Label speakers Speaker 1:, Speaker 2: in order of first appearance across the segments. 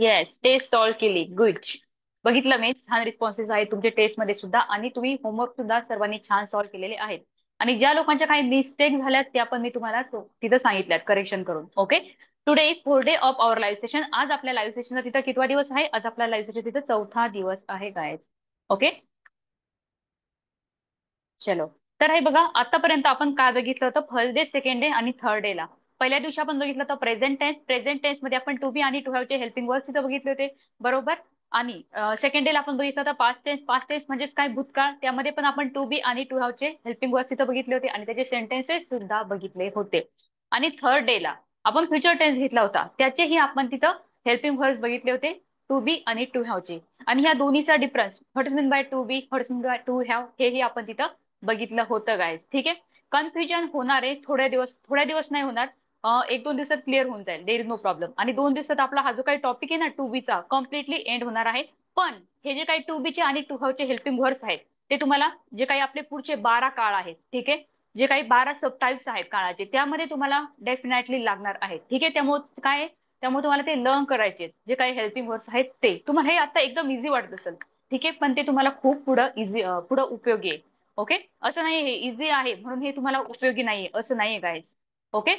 Speaker 1: Yes, taste solve केली. Good. बघितलं मी, छान रिस्पॉन्सेस आहेत तुमच्या टेस्टमध्ये सुद्धा आणि तुम्ही होमवर्क सुद्धा सर्वांनी छान सॉल्व्ह केलेले आहेत. आणि ज्या लोकांच्या काही मिस्टेक झाल्यात त्या पण मी तुम्हाला तिथं सांगितल्यात करेक्शन करून. Okay. Today is 4th day of our live session. आज आपल्या लाईव्ह सेशनचा तिथं कितवा दिवस आहे? आज आपल्या लाईव्ह सेशन तिथं 4था दिवस आहे गायज. ओके. चलो. तर हे बघा, आतापर्यंत आपण काय बघितलं होतं? फर्स्ट डे, सेकंड डे आणि थर्ड डेला. पहिल्या दिवशी आपण बघितलं होतं प्रेझेंट टेन्स. प्रेझेंट टेन्स मध्ये आपण टू बी आणि टू हॅव चे हेल्पिंग वर्ड्स तिथं बघितले होते. बरोबर. आणि सेकंड डेला आपण बघितलं होतं पास्ट टेन्स. पास्ट टेन्स म्हणजेच काय? भूतकाळ. त्यामध्ये पण आपण टू बी आणि टू हॅव चे हेल्पिंग वर्ड्स तिथं बघितले होते आणि त्याचे सेंटेन्सेस सुद्धा बघितले होते. आणि थर्ड डेला आपण फ्युचर टेन्स घेतला होता. त्याचेही आपण तिथं हेल्पिंग वर्ड्स बघितले होते, टू बी आणि टू हॅव चे. आणि ह्या दोन्हीचा difference, what is mean by to be, what is mean by to have, हेही आपण तिथं बघितलं होतं गाईज. ठीक आहे. कन्फ्युजन होणार आहे थोड्या दिवस नाही होणार. एक दोन दिवसात क्लिअर होऊन जाईल. There is no problem. आणि 2 दिवसात आपला हा जो काही टॉपिक आहे ना टू बीचा, कम्प्लिटली एंड होणार आहे. पण हे जे काही टू बीचे आणि टू हॅवचे हेल्पिंग वर्ड्स आहेत ते तुम्हाला जे काही आपले पुढचे 12 काळ आहेत, ठीक आहे, जे काही 12 सब टाइप्स आहेत काळाचे, त्यामध्ये तुम्हाला डेफिनेटली लागणार आहेत. ठीक आहे. त्यामुळे काय आहे? त्यामुळे तुम्हाला ते लर्न करायचे जे काही हेल्पिंग वर्ड्स आहेत ते. तुम्हाला हे आता एकदम इझी वाटत असेल, ठीक आहे, पण ते तुम्हाला खूप पुढं उपयोगी आहे. ओके. असं नाही हे इझी आहे म्हणून हे तुम्हाला उपयोगी नाहीये, असं नाहीये गाईज. ओके.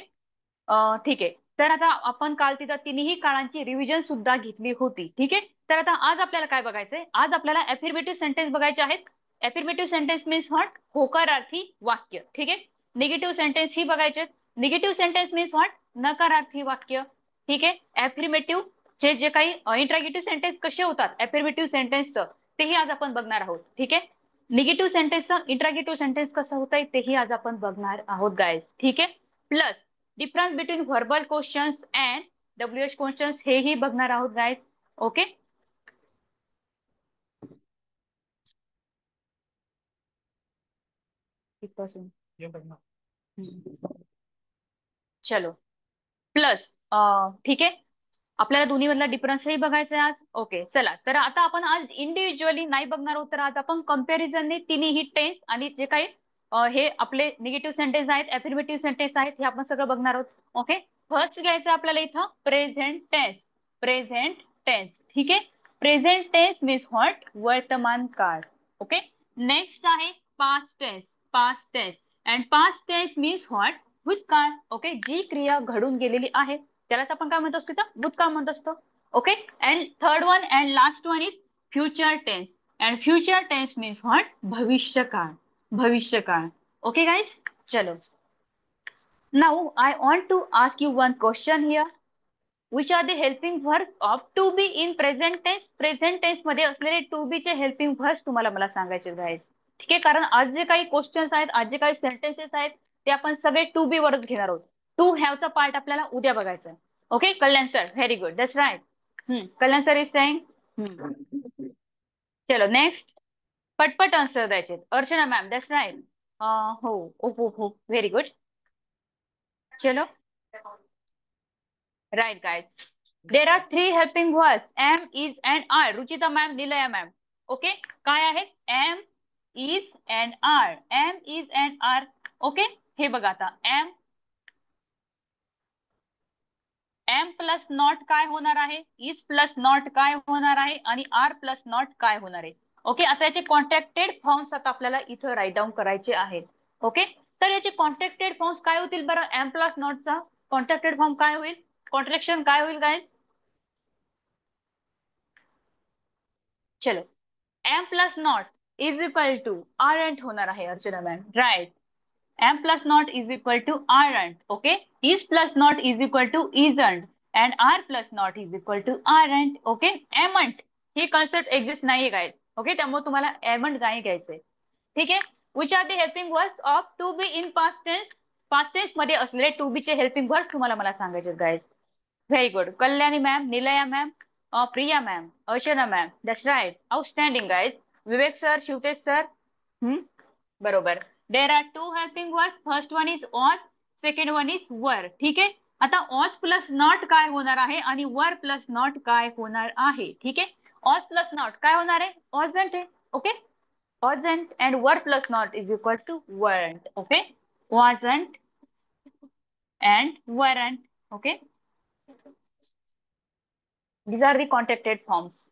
Speaker 1: ठीक आहे. तर आता आपण काल तिथं तिन्ही काळांची रिव्हिजन सुद्धा घेतली होती. ठीक आहे. तर आता आज आपल्याला काय बघायचंय? आज आपल्याला अफर्मेटिव्ह सेंटेन्स बघायचे आहेत. Affirmative sentence means what? होकारार्थी वाक्य. ठीक आहे. निगेटिव्ह सेंटेन्स ही बघायचे. Negative sentence means what? नकारार्थी वाक्य. ठीक आहे. अफर्मेटिव्ह चे जे काही इंट्रॅगेटिव्ह सेंटेन्स कसे होतात अफर्मेटिव्ह सेंटेन्सचं, तेही आज आपण बघणार आहोत. ठीक आहे. निगेटिव्ह सेंटेन्सचं इंट्रॅगेटिव्ह सेंटेन्स कसं होतंय तेही आज आपण बघणार आहोत गाईज. ठीक आहे. Plus difference between verbal questions and WH questions हेही बघणार आहोत गाईज. ओके. इथपासून चलो. प्लस ठीक आहे. आपल्याला दोन्ही मधला डिफरन्सही बघायचा आहे आज. ओके. चला. तर आता आपण आज इंडिव्हिज्युअली नाही बघणार आहोत, तर आज आपण कंपॅरिझनने तिन्ही टेन्स आणि जे काही हे आपले निगेटिव्ह सेंटेन्स आहेत, अफर्मेटिव्ह सेंटेन्स आहेत, हे आपण सगळं बघणार आहोत. ओके. फर्स्ट घ्यायचं आपल्याला इथं प्रेझेंट टेन्स. Present tense. ठीक आहे. Present tense means what? वर्तमान काळ. ओके. नेक्स्ट आहे past tense. Past tense. And past tense means what? भूतकाळ. ओके. जी क्रिया घडून गेलेली आहे त्यालाच आपण काय म्हणतो असतो? तिथं भूतकाळ म्हणत असतो. Okay. And third one and last one is future tense. And future tense means what? भविष्यकाळ. भविष्यकाळ. Okay guys. चलो. Now I want to ask you one question here. Which are the helping verbs of to be in present tense? Present tense मध्ये असलेले to be चे helping verbs तुम्हाला मला सांगायचे guys. ठीक आहे. कारण आज जे काही क्वेश्चन्स आहेत, आज जे काही सेंटेन्सेस आहेत, ते आपण सगळे टू बी वरच घेणार आहोत. टू हॅव चा पार्ट आपल्याला उद्या बघायचा आहे. Okay. Kalyan sir, very good, that's right. Kalyan sir is saying. चलो नेक्स्ट. पटपट आन्सर द्यायचे. Archana ma'am, that's right. हो हो हो, व्हेरी गुड. चलो. Right guys. There are three helping verbs. Am, is and are. Ruchita ma'am, Nilaya ma'am. Okay. काय आहेत? Am, is and are. Am, is and are. Okay. हे बघा आता. am प्लस नॉट काय होणार आहे? is प्लस नॉट काय होणार आहे? आणि आर प्लस नॉट काय होणार आहे? ओके. आता याचे कॉन्ट्रॅक्टेड फॉर्म्स आता आपल्याला इथं राईट डाऊन करायचे आहेत. ओके. तर याचे कॉन्ट्रॅक्टेड फॉर्म्स काय होतील बरं? एम प्लस नॉटचा कॉन्ट्रॅक्टेड फॉर्म काय होईल? कॉन्ट्रॅक्शन काय होईल गाईज? चलो. Am plus not is equal to aren't होणार आहे Archana ma'am. Right. Am plus not is equal to aren't. Okay. Is plus not is equal to isn't and are plus not is equal to aren't. Okay. Amn't ही concept exist नाहीये काय. Okay. त्यामुळे तुम्हाला एमंट नाही घ्यायचंय. ठीक आहे. Which are the helping words of to be in past tense? Past tense मध्ये असलेले टू बी चे हेल्पिंग वर्ड्स तुम्हाला मला सांगायचे guys. Very good. Kalyani ma'am, Nilaya ma'am, Priya ma'am, Archana ma'am, that's right. Outstanding guys. Vivek sir, Shivtej sir. बरोबर. There are two helping words. First one is on, second one is were. ठीक आहे. आता ऑज प्लस नॉट काय होणार आहे आणि वर प्लस नॉट काय होणार आहे? ठीक आहे. ऑज प्लस नॉट काय होणार आहे? ऑझंट आहे. Okay. Wasn't and were plus not is equal to weren't. Okay. wasn't and weren't. Okay. These are the contracted forms.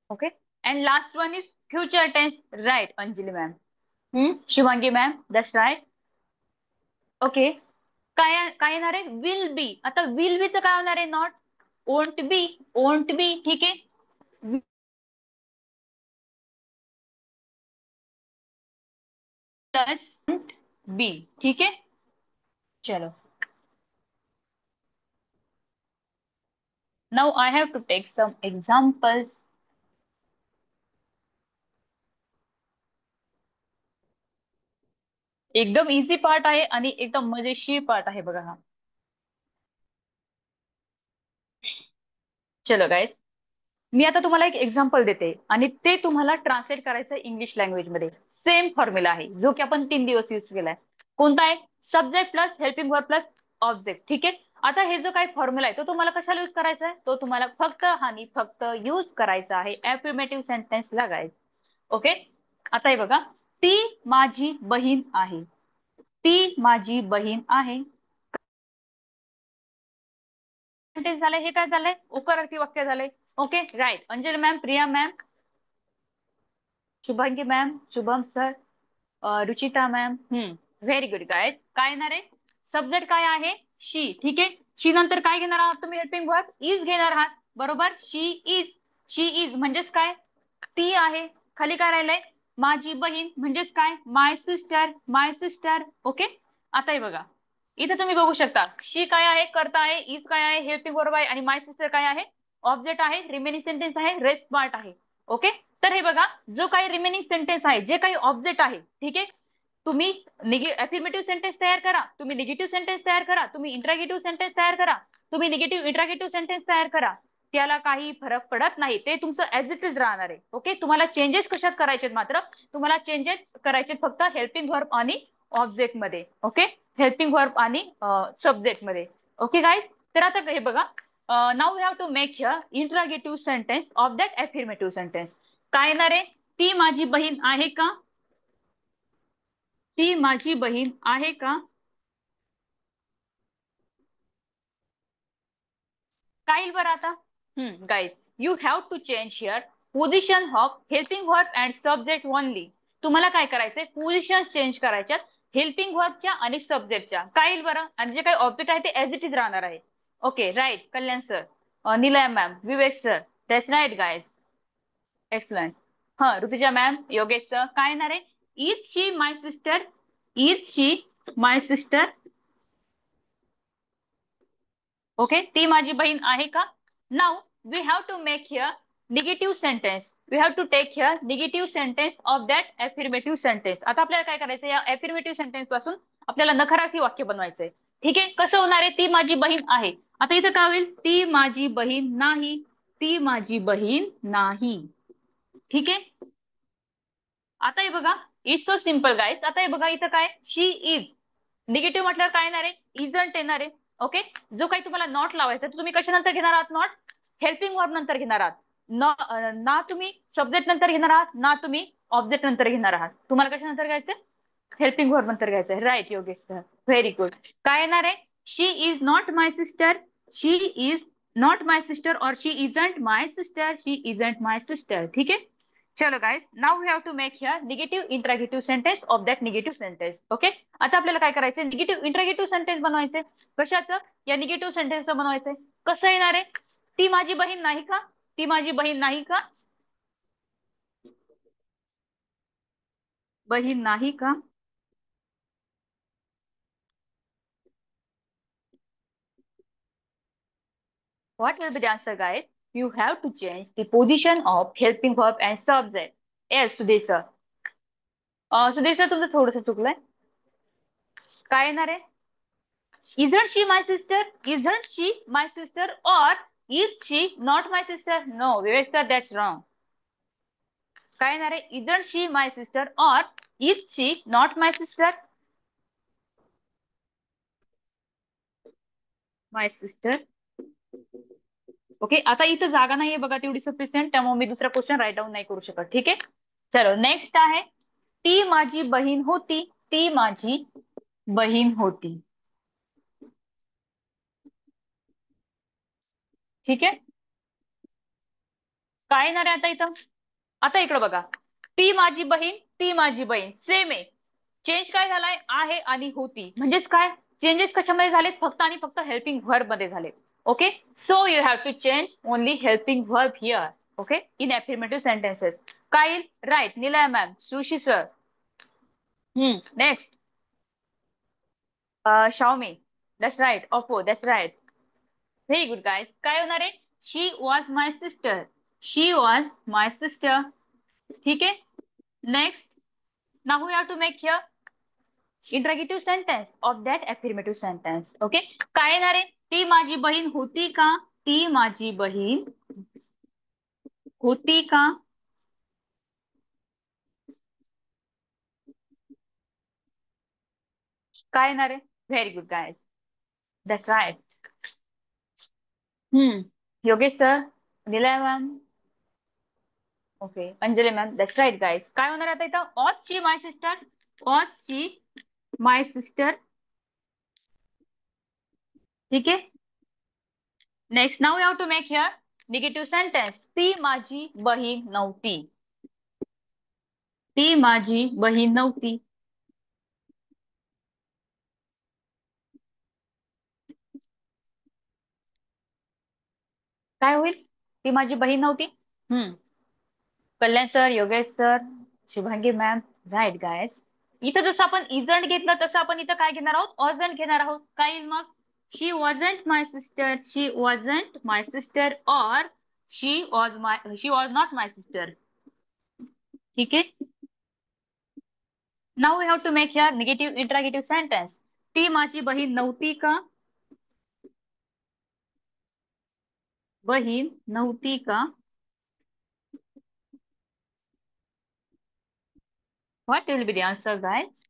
Speaker 1: Okay. And last one is future tense. Right, Anjali ma'am. Shivangi ma'am, that's right. Okay. काय काय येणार आहे? Will be. आता will बीचं काय होणार आहे? Not won't be. Won't be. ठीक आहे. Plus be. ठीक है, चलो. Now I have to take some examples. एकदम इझी पार्ट आहे आणि एकदम मजेशीर पार्ट आहे बघा हा. चलो गाइस, मी आता तुम्हाला एक एक्झाम्पल देते आणि ते तुम्हाला ट्रान्सलेट करायचं इंग्लिश लँग्वेज मध्ये. सेम फॉर्म्युला आहे जो की आपण 3 दिवस यूज केलाय. कोणता आहे? Subject plus helping verb plus object. ठीक आहे. आता हे जो काही फॉर्म्युला आहे तो तुम्हाला कशाला यूज करायचा आहे? तो तुम्हाला फक्त आणि फक्त यूज करायचा आहे अफर्मेटिव्ह सेंटेन्स लागायचं. ओके. आता हे बघा, ती माझी बहीण आहे. ती माझी बहीण आहे. सेंटेन्स झालंय. हे काय झालंय? उपरार्थी वाक्य झालंय. Okay, right. Anjali ma'am, Priya ma'am, Shubhangi ma'am, Shubham sir, Ruchita ma'am. Very good guys. काय येणार आहे? सब्जेक्ट काय आहे? शी. ठीक आहे. शी नंतर काय घेणार आहात तुम्ही? हेल्पिंग वर्ब इज घेणार आहात. बरोबर. शी इज. शी इज म्हणजेच काय? ती आहे. खाली काय राहिलंय? माझी बहीण म्हणजेच काय? माय सिस्टर. My sister. ओके. आता हे बघा, इथे तुम्ही बघू शकता शी काय आहे? कर्ता आहे. इज काय आहे? हेल्पिंग वर्ब आहे. आणि माय सिस्टर काय आहे? ऑब्जेक्ट आहे. रिमेनिंग सेंटेन्स आहे. रेस्ट पार्ट आहे. ओके. तर हे बघा, जो काही रिमेनिंग सेंटेन्स आहे, जे काही ऑब्जेक्ट आहे, ठीक आहे, तुम्ही अफर्मेटिव्ह सेंटेन्स तयार करा, तुम्ही निगेटिव्ह सेंटेन्स तयार करा, तुम्ही इंट्रागेटिव्ह सेंटेन्स तयार करा, तुम्ही निगेटिव्ह इंट्रागेटिव्ह सेंटेन्स तयार करा, त्याला काही फरक पडत नाही. ते तुमचं ऍज इट इज राहणार आहे. ओके. तुम्हाला चेंजेस कशात करायचे मात्र? तुम्हाला चेंजेस करायचे फक्त हेल्पिंग वर्ब आणि ऑब्जेक्ट मध्ये. ओके. हेल्पिंग वर्ब आणि सब्जेक्ट मध्ये. Okay guys. तर आता हे बघा, now we have to make here interrogative sentence of that affirmative sentence. काय येणार आहे? ती माझी बहीण आहे का? ती माझी बहीण आहे का? काय येईल बरं आता? Guys, you have to change here position of helping verb and subject only. तुम्हाला काय करायचंय? पोझिशन चेंज करायच्यात हेल्पिंग वर्बच्या आणि सब्जेक्टच्या. काय येईल बरं? आणि जे काही ऑब्जेक्ट आहे ते एज इट इज राहणार आहे. Okay, right. Kalyan sir, Nilay ma'am, Vivek sir, that's right guys. Excellent. हा, ऋतुजा मॅम, योगेश सर. काय येणार आहे? Is she my sister? Is she my sister? Okay. ती माझी बहीण आहे का? Now we have to make here negative sentence. We have to take here negative sentence of that affirmative sentence. आता आपल्याला काय करायचं? या अफर्मेटिव्ह सेंटेन्स पासून आपल्याला नकारार्थी वाक्य बनवायचंय. ठीक आहे. कसं होणार आहे? ती माझी बहीण आहे. आता इथं काय होईल? ती माझी बहीण नाही. ती माझी बहीण नाही. ठीक आहे. आता हे बघा, इट्स सो सिम्पल गाईज. आता हे बघा, इथं काय? शी इज. निगेटिव्ह म्हटल्यावर काय येणार आहे? इजंट येणार आहे. ओके. जो काही तुम्हाला नॉट लावायचा तुम्ही कशानंतर घेणार आहात? नॉट हेल्पिंग वर्ब नंतर घेणार आहात. ना तुम्ही सब्जेक्ट नंतर घेणार आहात, ना तुम्ही ऑब्जेक्ट नंतर घेणार आहात. तुम्हाला कशानंतर घ्यायचं? हेल्पिंग वर्ब नंतर घ्यायचं. Right Yogesh sir, very good. काय येणार आहे? She is not my sister. She is not my sister और she isn't my sister. She isn't my sister. ठीक आहे. चलो guys, now we have to make here negative interrogative sentence of that negative sentence. Okay. आता आपल्याला काय करायचंय? Negative interrogative sentence बनवायचे. कशाचं? या निगेटिव्ह सेंटेन्सचं बनवायचंय. कसं येणार आहे? ती माझी बहीण नाही का? ती माझी बहीण नाही का? बहीण नाही का? What will be the answer, guys? You have to change the position of helping verb and subject. Yes, Sudhir sir. Sudhir sir, तुमचं थोडंसं चुकलंय. काय येणार आहे? Isn't she my sister? Isn't she my sister? Or is she not my sister? No, Vivek sir, that's wrong. काय येणार आहे? Isn't she my sister? Or is she not my sister? My sister. Okay. आता इथं जागा नाहीये बघा तेवढी sufficient, त्यामुळे मी दुसरा क्वेश्चन राईट डाऊन नाही करू शकत. ठीक आहे. चलो नेक्स्ट आहे, ती माझी बहीण होती. ती माझी बहीण होती. ठीक आहे. काय येणार आहे आता इथं? आता इकडं बघा, ती माझी बहीण, ती माझी बहीण सेम आहे. चेंज काय झालाय? आहे आणि होती. म्हणजेच काय चेंजेस कशामध्ये झालेत? फक्त आणि फक्त हेल्पिंग व्हर्ब मध्ये झाले. Okay, so you have to change only helping verb here. Okay, in affirmative sentences. Kyle, right. Nilay ma'am, Sushi sir. Next, Xiaomi, that's right. Oppo, that's right. Very good guys. काय होणार आहे? She was my sister. She was my sister. ठीक आहे. Next, now we have to make here interrogative sentence of that affirmative sentence. Okay, काय येणार आहे? ती माझी बहीण होती का? ती माझी बहीण होती का? काय येणार आहे? Very good guys, that's right. Yogesh sir, Nilay ma'am, okay, Anjali ma'am, that's right guys. काय होणार आता इथं? Was she my sister. Was she my sister. ठीक आहे. Next, now you have to make here negative sentence. ती माझी बहीण नव्हती. ती माझी बहीण नव्हती. काय होईल? ती माझी बहीण नव्हती. Hmm Kalyan sir, Yogesh sir, Shubhangi ma'am, right guys. इथं जसं आपण इजंट घेतलं तसं आपण इथं काय घेणार आहोत? ऑजंट घेणार आहोत. काय येईल मग? She wasn't my sister. She wasn't my sister. और she was not my sister. ठीक आहे. Now we have to make here negative interrogative sentence. ती माझी बहीण नव्हती का? बहीण नव्हती का? What will be the answer, guys?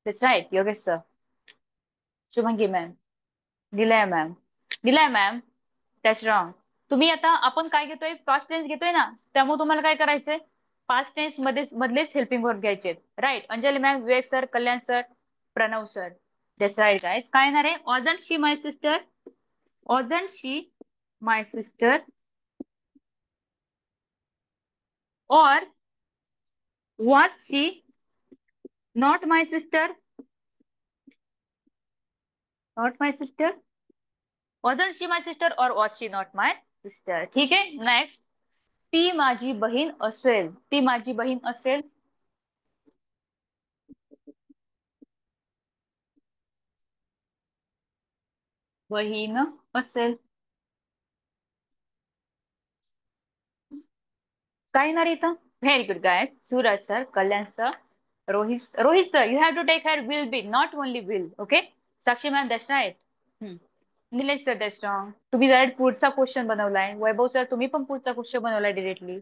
Speaker 1: That's right, Yogesh sir. Shubhangi ma'am, Nilaya ma'am. Nilaya ma'am, that's wrong. तुम्ही आता आपण काय घेतोय? पास्ट टेन्स घेतोय ना, त्यामुळे तुम्हाला काय करायचंय? पास्ट टेन्स मध्ये मधलेच हेल्पिंग वर्ब घ्यायचे. Right. Anjali ma'am, Vivek sir, Kalyan sir, Pranav sir. That's right guys. काय येणार आहे? Wasn't she my sister. Wasn't she my sister. और was she not my sister. Not my sister. Wasn't she my sister और was she not my sister. ठीक आहे. Next, ती माझी बहीण असेल. ती माझी बहीण असेल. बहीण असेल. काय येणार इथं? Very good guy. Suraj sir, Kalyan sir, Rohit sir, you have to take here will be, not only will. Okay. Sakshi ma'am, that's right. Nilesh sir, that's wrong. तुम्ही डायरेक्ट पुढचा क्वेश्चन बनवलाय. वैभव सर, तुम्ही पण पुढचा क्वेश्चन बनवलाय directly.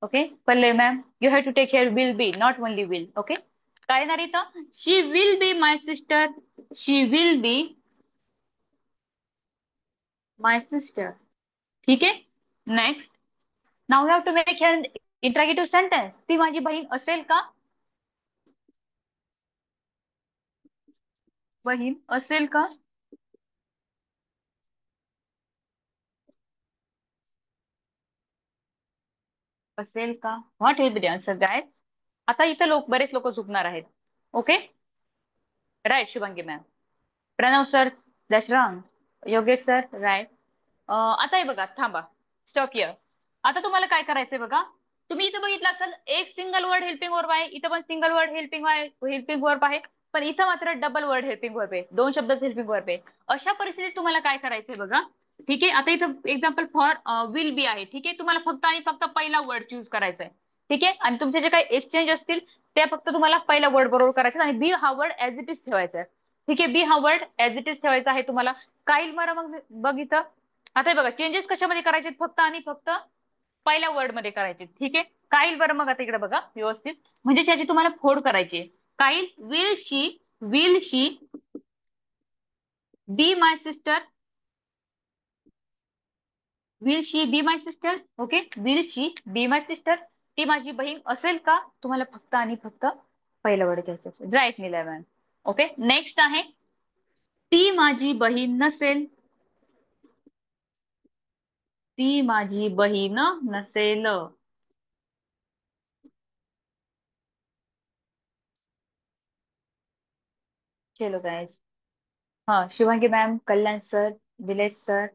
Speaker 1: Okay. Palle ma'am, you have to take here will be, not only will. Okay. काय येणार इथं? She will be my sister. She will be my sister. ठीक आहे. Next, now you have to make here interrogative sentence. ती माझी बहीण असेल का? बहीण असेल का? असेल का? What will be the answer guys? आता इथं बरेच लोक चुकणार आहेत. Okay. Right, Shubhangi ma'am. Pranav sir, that's wrong. Yogesh sir, right. आता हे बघा, थांबा, स्टॉप हिअर. आता तुम्हाला काय करायचंय बघा. तुम्ही इथं बघितलं असेल, एक सिंगल वर्ड हेल्पिंग वर्ब आहे. इथं पण सिंगल वर्ड हेल्पिंग वर्ब आहे. पण इथं मात्र डबल वर्ड हेल्पिंग वर्ब आहे. दोन शब्दाचं हेल्पिंग वर्ब आहे. अशा परिस्थितीत तुम्हाला काय करायचंय बघा. ठीक आहे. आता इथं एक्झाम्पल फॉर विल बी आहे. ठीक आहे. तुम्हाला फक्त आणि फक्त पहिला वर्ड चूज करायचा आहे. ठीक आहे. आणि तुमचे जे काही एक्सचेंज असतील ते फक्त तुम्हाला पहिल्या वर्ड बरोबर करायचे आणि बी हा वर्ड ऍज इट इज ठेवायचा आहे. ठीक आहे. बी हा वर्ड ऍज इट इज ठेवायचा आहे तुम्हाला. काही बरं मग बघ इथं. आता हे बघा, चेंजेस कशामध्ये करायचे? फक्त आणि फक्त पहिल्या वर्ड मध्ये करायचे. ठीक आहे. काही बरं मग आता इकडे बघा व्यवस्थित. म्हणजे त्याची तुम्हाला फोड करायची. काही will she be my sister. Will she be my sister. Okay. Will she be my sister. ती माझी बहीण असेल का? तुम्हाला फक्त आणि फक्त पहिलं वर्ड घ्यायचं. Right Nilay ma'am. Okay. Next आहे, ती माझी बहीण नसेल. ती माझी बहीण नसेल. चलो गाइस. हाँ शिवांगी मॅम, कल्याण सर, दिलेश सर.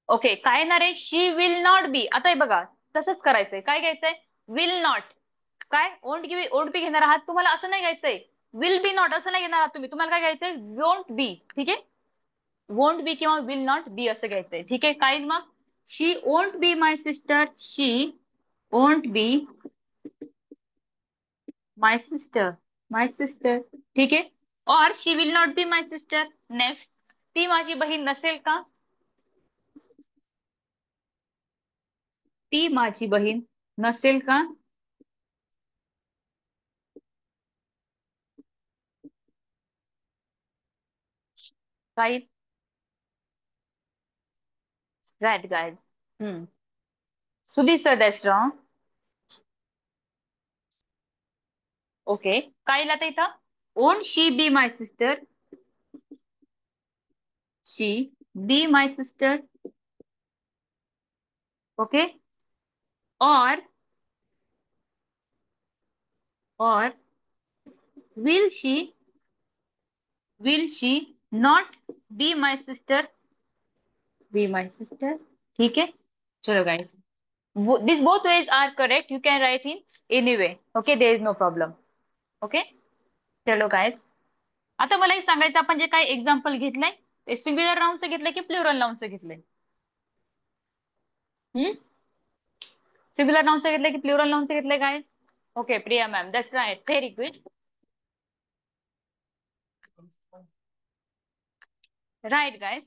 Speaker 1: ओके काय येणार आहे? शी विल नॉट बी. आता हे बघा, तसंच करायचंय. काय घ्यायचंय? Will not. काय ओंट बी घेणार आहात? तुम्हाला असं नाही घ्यायचंय. विल बी नॉट असं नाही घेणार आहात तुम्ही. तुम्हाला काय घ्यायचंय? Won't be. ठीक आहे. वोंट बी किंवा विल नॉट बी असं घ्यायचंय. ठीक आहे. काय मग? She won't be my sister. She won't be my sister. My sister. ठीक आहे. और she will not be my sister. Next. ती माझी बहीण नसेल का? ती माझी बहीण नसेल का? काय? Right guys. Hmm. Sudhi sir that's wrong. Okay काय येईल आता इथं? Won't she be my sister. She be my sister. Okay. और और will she not be my sister. Be my sister. ठीक है. चलो guys, this both ways are correct. You can write in any way. Okay there is no problem. Okay. चलो guys, आता मला हे सांगायचं आपण जे काही एक्झाम्पल घेतलंय ते सिंग्युलर नाउनचं घेतलंय की प्लुरल नाउनचं घेतलंय? हम्म. सिंग्युलर नाउनचं घेतलंय की प्लुरल नाउनचं घेतलंय guys? Okay Priya ma'am, that's right. Very good. Right guys.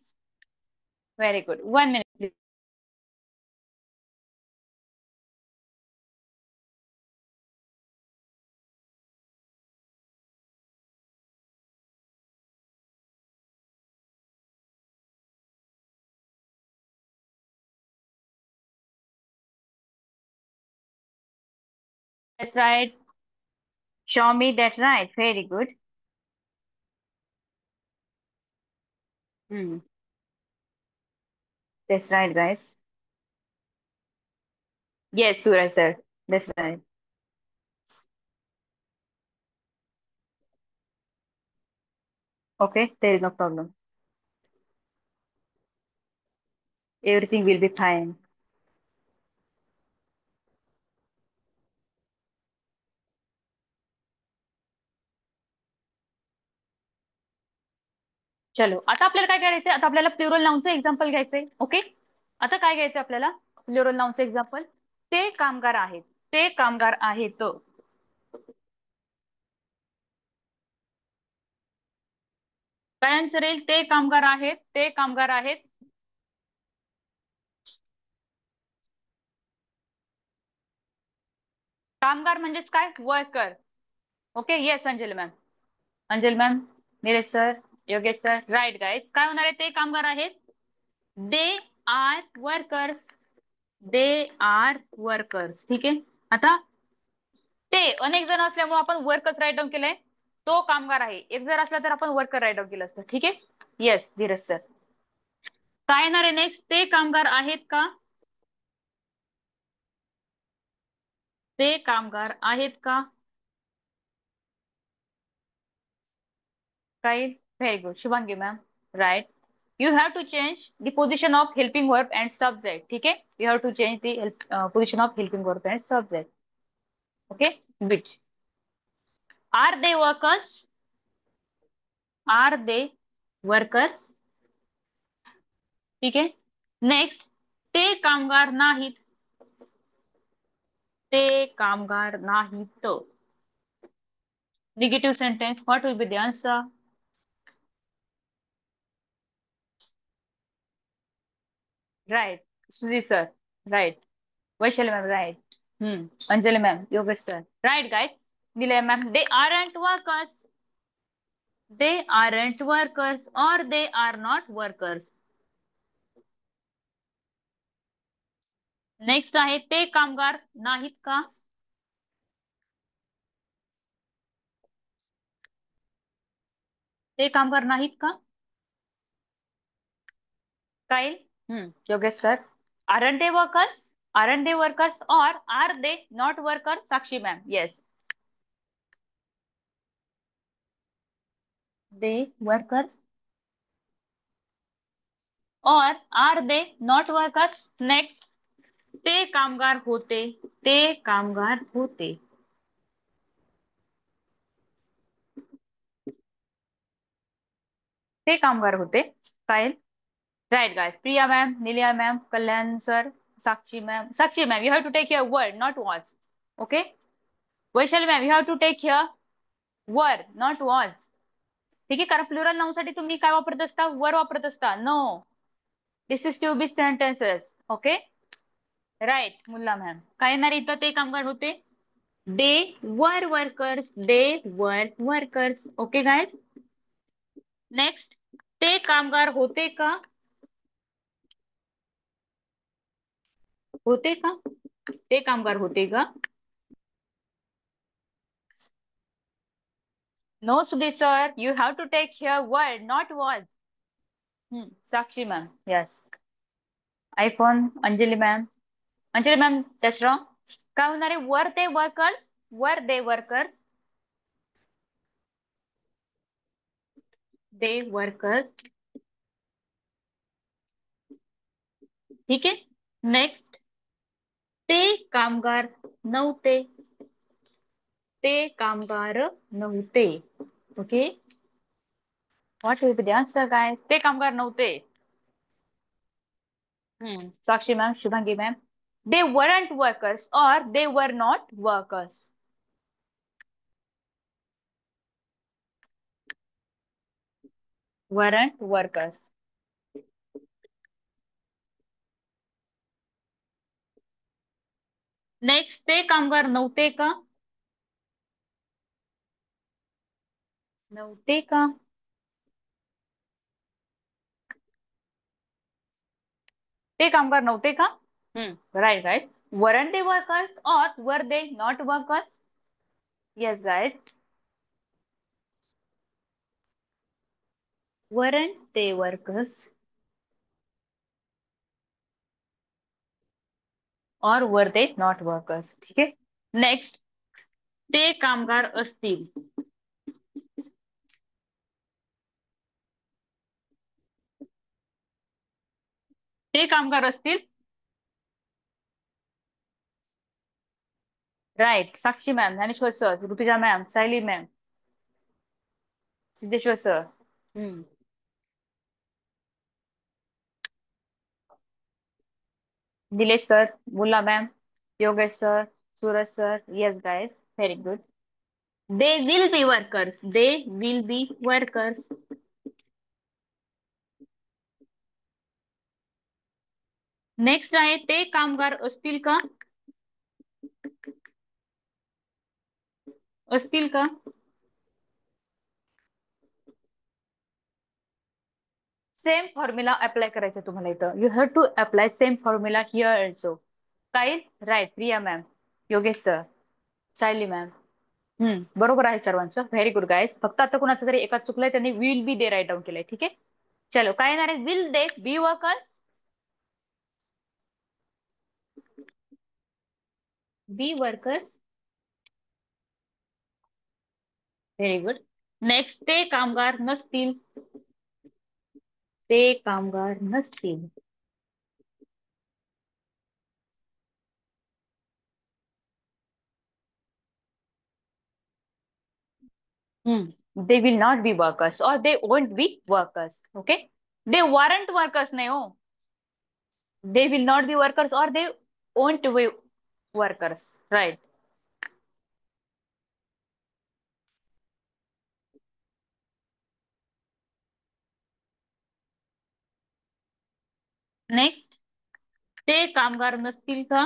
Speaker 1: Very good. 1 minute. That's right. Show me that right. Very good. Hmm. That's right, guys. Yes, Suraj sir. That's right. Okay, there is no problem. Everything will be fine. चलो आता आपल्याला काय करायचंय? आता आपल्याला plural नाउनचं example घ्यायचंय. ओके. आता काय घ्यायचंय आपल्याला? प्लुरल नाउनचं एक्झाम्पल. ते कामगार आहेत. ते कामगार आहेत. काय आन्सर येईल? ते कामगार आहेत. ते कामगार आहेत. कामगार म्हणजेच काय? Worker. Okay. Yes Anjali ma'am. Anjali ma'am, Neeraj sir, Yogesh sir. Right guys. काय होणार आहे? ते कामगार आहेत. They are workers. They are workers. ठीक आहे. आता ते अनेक जण असल्यामुळे आपण वर्कर्स राईट डाऊन केलंय. तो कामगार आहे. एक जर असला तर आपण वर्कर राईट डाऊन केलं असतं. ठीक आहे. Yes Dheeraj sir. काय येणार आहे नेक्स्ट? ते कामगार आहेत का? ते कामगार आहेत का? काय? Very good Shubhangi ma'am. Right. You have to change the position of helping verb and subject. ठीक है? You have to change the position of helping verb and subject. Okay? Which? Are they workers? Are they workers? ठीक है. Next. ते कामगार नाहीत. ते कामगार नाहीत. Negative sentence. What will be the answer? Right. Sudhi sir. Right. Vaishali ma'am. Right. Anjali ma'am. Yogesh sir. Right, guys. Nilay ma'am. They aren't workers. They aren't workers or they are not workers. Next आहे ते कामगार नाहीत का? ते कामगार नाहीत का? काय? Yogesh sir. Aren't they workers? Aren't they workers? Or are they not workers? Sakshi ma'am. Yes. They workers. Or are they not workers? Next. ते कामगार होते. ते कामगार होते. ते कामगार होते. काय? Right, guys. Priya ma'am, Nilia ma'am, Kalyan sir, Sakshi ma'am. Sakshi ma'am, you have to take your word, not was. Okay? Vaishali ma'am, you have to take your word, not was. ठीक आहे, कारण plural noun साठी तुम्ही काय वापरत असता? Were वापरत असता. No. This is to be sentences. Okay? Right, Mulla ma'am. काय येणार इथं? ते कामगार होते. दे वर वर्कर्स. दे वर वर्कर्स. Okay guys? नेक्स्ट. ते कामगार होते का? होते का? ते कामगार होते का? No, Sudhi sir, you have to take here word, not was. Sakshi ma'am, yes. iPhone, Anjali ma'am. Anjali ma'am, that's wrong. काय होणार आहे? Were they workers? Were they workers? They workers. ठीक आहे. नेक्स्ट. ते कामगार नव्हते. ते कामगार नव्हते. Okay. What will be the answer, guys? ते कामगार नव्हते. Sakshi ma'am, Shubhangi ma'am. They weren't workers or they were not workers. Weren't workers. Next. ते कामगार नव्हते का? नव्हते का? ते कामगार नव्हते का? Right guys. Weren't they workers or were they not workers? Yes, guys. Weren't they workers or were they not workers? ठीक आहे. नेक्स्ट. ते कामगार असतील. ते कामगार असतील. Right. Sakshi ma'am, Dnyaneshwar sir, Rutuja ma'am, Sayali ma'am, Siddheshwar sir. Nilesh sir, Mulla ma'am, Yogesh sir, Suraj sir. Yes guys, very good. They will be workers. They will be workers. Next आहे. ते कामगार असतील का? असतील का? सेम फॉर्म्युला अप्लाय करायचा तुम्हाला इथं. You have to apply same formula here also. काय? Right. Priya ma'am, Yogesh sir, Sayali ma'am. बरोबर आहे सर्वांचं. Very good guys. फक्त आता कुणाचं तरी एका चुकलंय, त्यांनी will be they write down केलंय. ठीक आहे. चलो, काय येणार आहे? Will they be workers? Be workers. Very good. Next. ते कामगार नसतील. ते कामगार नसतील. They will not be workers or they won't be workers. Okay. They weren't workers नाही हो. They will not be workers or they won't be workers. Right. Next. ते कामगार नसतील का?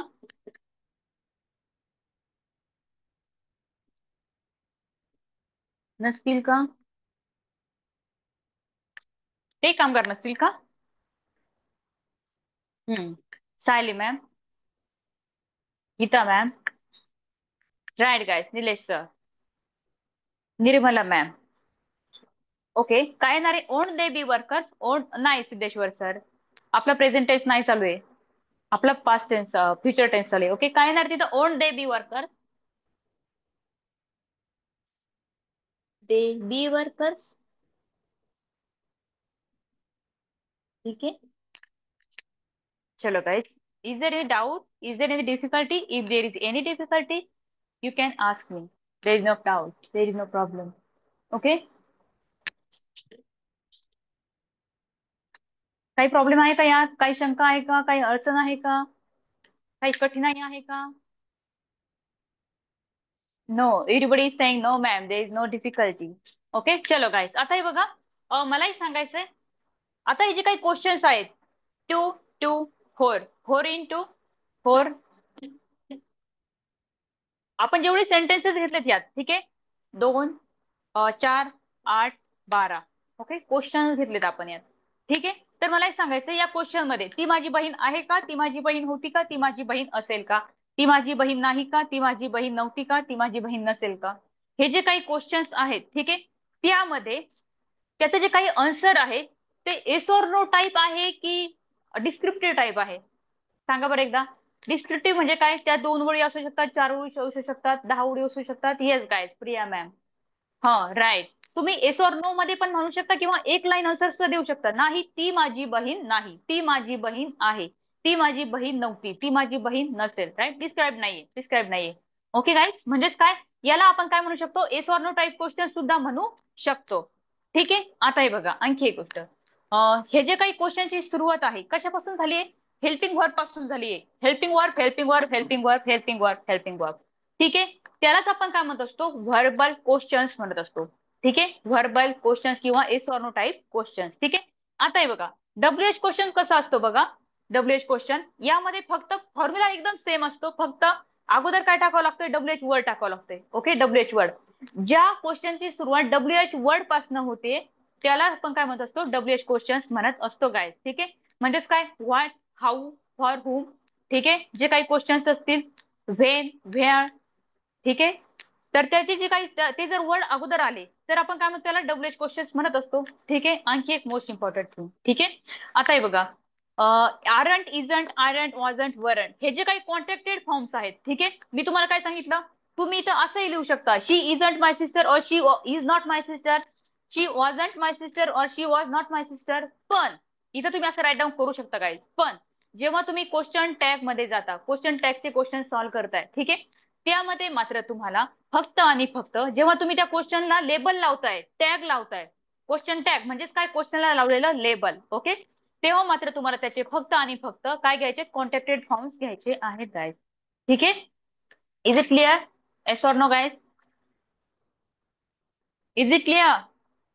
Speaker 1: नसतील का? ते कामगार नसतील का? Sayali ma'am, Geeta ma'am. Right guys. Nilesh sir, Nirmala ma'am. Okay. काय येणार आहे? ओंट दे बी वर्कर्स? ओंट नाही सिद्धेश्वर सर, आपला प्रेझेंटेज नाही चालू आहे. आपला पास्ट टेन्स फ्युचर टेन्स चालू आहे. ओके, काय येणार तिथं? Own they be workers. They be workers. ठीक है. चलो guys, is there any doubt? Is there any difficulty? If there is any difficulty, you can ask me. There is no doubt. There is no problem. Okay. काही problem आहे का यात? काही शंका आहे का? काही अडचण आहे का? काही कठीणाई आहे का? No, everybody is saying no ma'am, there is no difficulty. Okay, चलो गाईज, आता हे बघा, मलाही सांगायचंय. आता हे जे काही क्वेश्चन्स आहेत, 2 2 4, 4 into 4, आपण जेवढे सेंटेन्सेस घेतलेत यात, ठीक आहे, 2 4 8 12. ओके, क्वेश्चन घेतलेत आपण यात. ठीक आहे. तर मला एक सांगायचं, या क्वेश्चन मध्ये ती माझी बहीण आहे का? ती माझी बहीण होती का? ती माझी बहीण असेल का? ती माझी बहीण नाही का? ती माझी बहीण नव्हती का? ती माझी बहीण नसेल का? हे जे काही क्वेश्चन्स आहेत, ठीक आहे, त्यामध्ये त्याचे जे काही आन्सर आहे ते येस ऑर नो टाईप आहे की डिस्क्रिप्टिव्ह टाईप आहे? सांगा बरं एकदा. डिस्क्रिप्टिव्ह म्हणजे काय? त्या 2 ओळी असू शकतात, 4 ओळी असू शकतात, 10 ओळी असू शकतात. Yes guys, Priya ma'am. हा, राईट. तुम्ही येस ऑर नो मध्ये पण म्हणू शकता किंवा एक लाईन आन्सर सुद्धा देऊ शकता. नाही, ती माझी बहीण नाही. ती माझी बहीण आहे. ती माझी बहीण नव्हती. ती माझी बहीण नसेल. राईट, डिस्क्राईब नाहीये, डिस्क्राईब नाहीये. ओके गाईज, म्हणजेच काय, याला आपण काय म्हणू शकतो? Yes or no type question सुद्धा म्हणू शकतो. ठीक आहे. आता हे बघा, आणखी एक गोष्ट. हे जे काही क्वेश्चनची सुरुवात आहे कशापासून झाली आहे? हेल्पिंग वर्ब पासून झाली आहे. Helping verb, helping verb, helping verb, helping verb, helping verb. ठीक आहे. त्यालाच आपण काय म्हणत असतो? व्हर्बल क्वेश्चन्स म्हणत असतो. ठीक आहे, व्हर्बल क्वेश्चन्स किंवा yes or no type questions. ठीक आहे. आता हे बघा, डब्ल्यूएच क्वेश्चन कसा असतो बघा. डब्ल्यूएच क्वेश्चन यामध्ये फक्त फॉर्म्युला एकदम सेम असतो. फक्त अगोदर काय टाकावं लागतंय? डब्ल्यूएच वर्ड टाकावं लागतंय. Okay, WH word. ज्या क्वेश्चनची सुरुवात डब्ल्यूएच वर्ड पासून होते त्याला आपण काय म्हणत असतो? डब्ल्यूएच क्वेश्चन्स म्हणत असतो गाईज. ठीक आहे. म्हणजेच काय? व्हॉट, हाऊ, फॉर हुम. ठीक आहे. जे काही क्वेश्चन्स असतील, व्हेन, व्हेअर. ठीक आहे. तर त्याचे जे काही ते जर वर्ड अगोदर आले तर आपण काय म्हणतो? त्याला डब्ल्यूएच क्वेश्चन्स म्हणत असतो. ठीक आहे. आणखी एक मोस्ट इम्पॉर्टंट थिंग. ठीक आहे. आता हे बघा, aren't, isn't, aren't, wasn't, weren't हे जे काही कॉन्ट्रॅक्टेड फॉर्म्स आहेत, ठीक आहे, मी तुम्हाला काय सांगितलं? तुम्ही इथं असंही लिहू शकता, शी इजंट माय सिस्टर और she is not my sister, she wasn't my sister और she was not my sister. पण इथं तुम्ही असं राईट डाऊन करू शकता काय? पण जेव्हा तुम्ही क्वेश्चन टॅग मध्ये जाता, क्वेश्चन टॅगचे क्वेश्चन सॉल्व्ह करताय, ठीक आहे, त्यामध्ये मात्र तुम्हाला फक्त आणि फक्त जेव्हा तुम्ही त्या क्वेश्चनला लेबल लावताय, टॅग लावताय, क्वेश्चन टॅग म्हणजेच काय? क्वेश्चनला लावलेलं लेबल. ओके, तेव्हा मात्र तुम्हाला त्याचे फक्त आणि फक्त काय घ्यायचे? कॉन्ट्रॅक्टेड फॉर्म्स घ्यायचे आहेत गाईज. ठीक आहे. Is it clear? Yes or no guys? Is it clear?